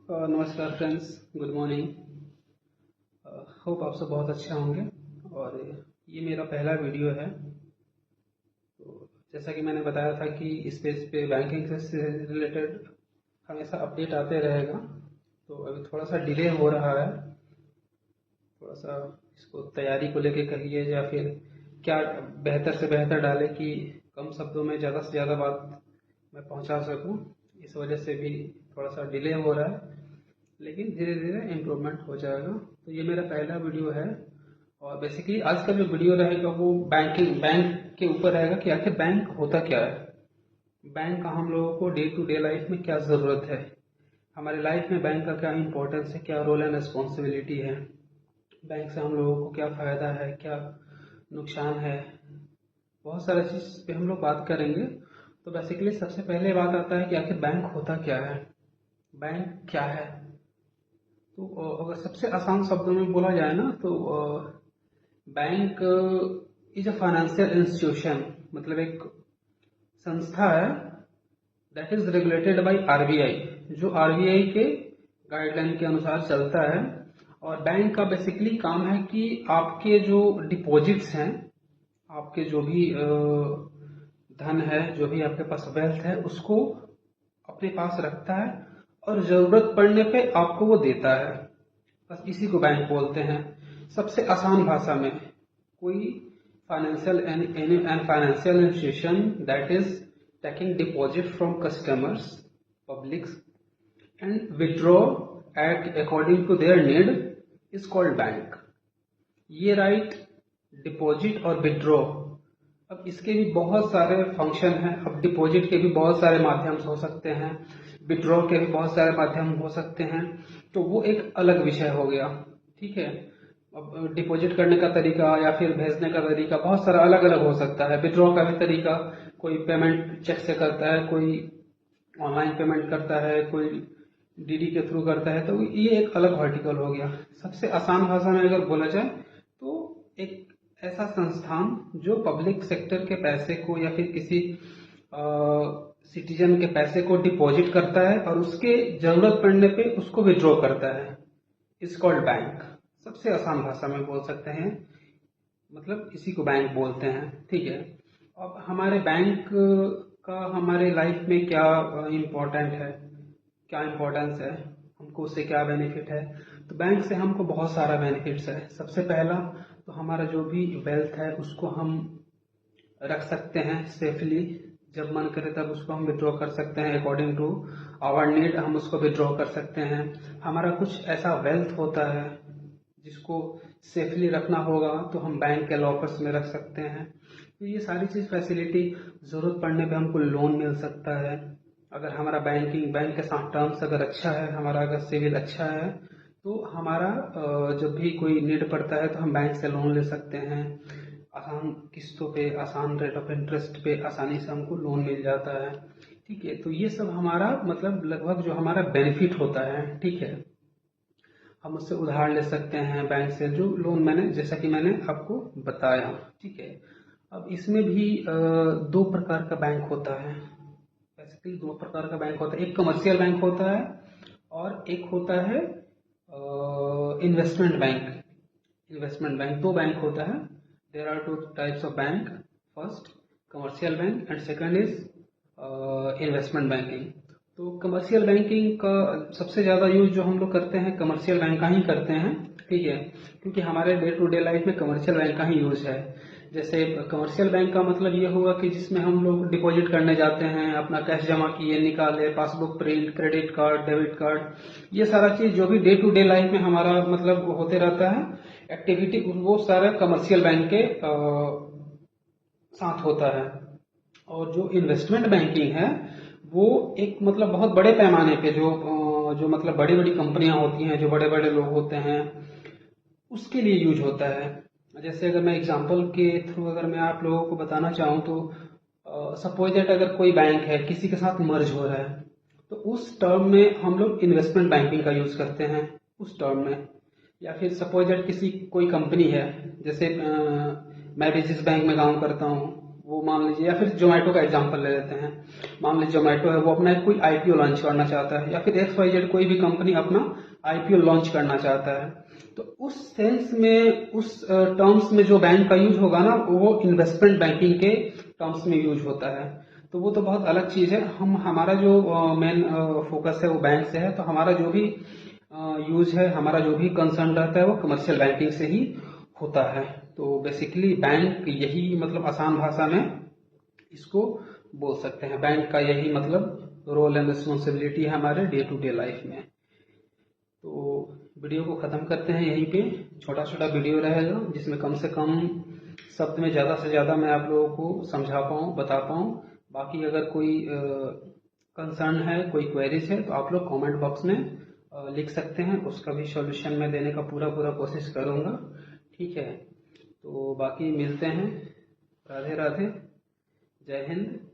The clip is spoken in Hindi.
नमस्कार फ्रेंड्स, गुड मॉर्निंग। होप आप सब बहुत अच्छे होंगे। और ये मेरा पहला वीडियो है। तो जैसा कि मैंने बताया था कि इस पेज पे बैंकिंग से रिलेटेड हमेशा अपडेट आते रहेगा। तो अभी थोड़ा सा डिले हो रहा है, थोड़ा सा इसको तैयारी को लेके कहिए या फिर क्या बेहतर से बेहतर डाले कि कम शब्दों में ज़्यादा से ज़्यादा बात मैं पहुंचा सकूं। इस वजह से भी थोड़ा सा डिले हो रहा है, लेकिन धीरे धीरे इम्प्रूवमेंट हो जाएगा। तो ये मेरा पहला वीडियो है और बेसिकली आज का जो वीडियो रहेगा वो बैंक के ऊपर रहेगा कि आखिर बैंक होता क्या है, बैंक का हम लोगों को डे टू डे लाइफ में क्या ज़रूरत है, हमारे लाइफ में बैंक का क्या इंपॉर्टेंस है, क्या रोल एंड रिस्पॉन्सिबिलिटी है, बैंक से हम लोगों को क्या फ़ायदा है, क्या नुकसान है। बहुत सारे चीज़ पे हम लोग बात करेंगे। तो बेसिकली सबसे पहले बात आता है कि आखिर बैंक होता क्या है, बैंक क्या है। तो अगर सबसे आसान शब्दों में बोला जाए ना तो bank is a financial institution, मतलब एक संस्था है that is regulated by RBI, जो आरबीआई के गाइडलाइन के अनुसार चलता है। और बैंक का बेसिकली काम है कि आपके जो डिपॉजिट्स हैं, आपके जो भी धन है, जो भी आपके पास वेल्थ है, उसको अपने पास रखता है और जरूरत पड़ने पे आपको वो देता है। बस इसी को बैंक बोलते हैं सबसे आसान भाषा में। कोई financial and financial institution that is taking deposit from customers publics and withdraw at according to their need is called bank. ये राइट डिपॉजिट और विड्रॉ, अब इसके भी बहुत सारे फंक्शन हैं। अब डिपॉजिट के भी बहुत सारे माध्यम हो सकते हैं, विड्रॉ के भी बहुत सारे माध्यम हो सकते हैं। तो वो एक अलग विषय हो गया, ठीक है। अब डिपॉजिट करने का तरीका या फिर भेजने का तरीका बहुत सारा अलग अलग हो सकता है। विड्रॉ का भी तरीका, कोई पेमेंट चेक से करता है, कोई ऑनलाइन पेमेंट करता है, कोई डीडी के थ्रू करता है। तो ये एक अलग वर्टिकल हो गया। सबसे आसान भाषा में अगर बोला जाए तो एक ऐसा संस्थान जो पब्लिक सेक्टर के पैसे को या फिर किसी सिटीजन के पैसे को डिपॉजिट करता है और उसके जरूरत पड़ने पे उसको विड्रॉ करता है, इज कॉल्ड बैंक। सबसे आसान भाषा में बोल सकते हैं, मतलब इसी को बैंक बोलते हैं, ठीक है। अब हमारे बैंक का हमारे लाइफ में क्या इम्पोर्टेंट है, क्या इम्पोर्टेंस है, हमको उससे क्या बेनिफिट है। तो बैंक से हमको बहुत सारा बेनिफिट्स है। सबसे पहला तो हमारा जो भी वेल्थ है उसको हम रख सकते हैं सेफली, जब मन करे तब उसको हम विड्रॉ कर सकते हैं, अकॉर्डिंग टू आवर नीड हम उसको विड्रॉ कर सकते हैं। हमारा कुछ ऐसा वेल्थ होता है जिसको सेफली रखना होगा तो हम बैंक के लॉकर्स में रख सकते हैं। तो ये सारी चीज़ फैसिलिटी, ज़रूरत पड़ने पे हमको लोन मिल सकता है। अगर हमारा बैंक के साथ टर्म्स अगर अच्छा है, हमारा अगर सिविल अच्छा है, तो हमारा जब भी कोई नीड पड़ता है तो हम बैंक से लोन ले सकते हैं। आसान किस्तों पे, आसान रेट ऑफ इंटरेस्ट पे आसानी से हमको लोन मिल जाता है, ठीक है। तो ये सब हमारा मतलब लगभग जो हमारा बेनिफिट होता है, ठीक है। हम उससे उधार ले सकते हैं बैंक से, जो लोन मैंने जैसा कि मैंने आपको बताया, ठीक है। अब इसमें भी दो प्रकार का बैंक होता है। बेसिकली दो प्रकार का बैंक होता है, एक कमर्शियल बैंक होता है और एक होता है इन्वेस्टमेंट बैंक। इन्वेस्टमेंट बैंक दो बैंक होता है। There are two types of bank, first commercial bank and second is investment banking. तो कमर्शियल बैंकिंग का सबसे ज़्यादा यूज जो हम लोग करते हैं कमर्शियल बैंक का ही करते हैं, ठीक है, क्योंकि हमारे डे टू डे लाइफ में कमर्शियल बैंक का ही यूज है। जैसे कमर्शियल बैंक का मतलब ये हुआ कि जिसमें हम लोग डिपॉजिट करने जाते हैं, अपना कैश जमा किए, निकाले, passbook print, credit card, debit card, ये सारा चीज जो भी डे टू डे लाइफ में हमारा मतलब होते रहता है एक्टिविटी, वो सारा कमर्शियल बैंक के साथ होता है। और जो इन्वेस्टमेंट बैंकिंग है वो एक मतलब बहुत बड़े पैमाने पे जो मतलब बड़ी बड़ी कंपनियां होती हैं, जो बड़े बड़े लोग होते हैं, उसके लिए यूज होता है। जैसे अगर मैं एग्जांपल के थ्रू अगर मैं आप लोगों को बताना चाहूँ तो सपोज दैट अगर कोई बैंक है किसी के साथ मर्ज हो रहा है, तो उस टर्म में हम लोग इन्वेस्टमेंट बैंकिंग का यूज करते हैं उस टर्म में। या फिर सपोज दैट किसी कोई कंपनी है, जैसे मैं भी जिस बैंक में काम करता हूँ वो मान लीजिए, या फिर जोमेटो का एग्जांपल ले लेते हैं। मान लीजिए जोमेटो है, वो अपना एक कोई आईपीओ लॉन्च करना चाहता है, या फिर XYZ कोई भी कंपनी अपना आईपीओ लॉन्च करना चाहता है। तो उस सेंस में, उस टर्म्स में जो बैंक का यूज होगा ना, वो इन्वेस्टमेंट बैंकिंग के टर्म्स में यूज होता है। तो वो तो बहुत अलग चीज है। हमारा जो मेन फोकस है वो बैंक से है, तो हमारा जो भी यूज है, हमारा जो भी कंसर्न रहता है वो कमर्शियल बैंकिंग से ही होता है। तो बेसिकली बैंक यही, मतलब आसान भाषा में इसको बोल सकते हैं, बैंक का यही मतलब रोल एंड रिस्पॉन्सिबिलिटी है हमारे डे टू डे लाइफ में। तो वीडियो को ख़त्म करते हैं यहीं पे। छोटा छोटा वीडियो रहेगा जिसमें कम से कम शब्द में ज़्यादा से ज़्यादा मैं आप लोगों को समझा पाऊँ, बता पाऊँ। बाकी अगर कोई कंसर्न है, कोई क्वेरीज है, तो आप लोग कमेंट बॉक्स में लिख सकते हैं, उसका भी सॉल्यूशन मैं देने का पूरा पूरा कोशिश करूँगा। ठीक है, तो बाकी मिलते हैं। राधे राधे, जय हिंद।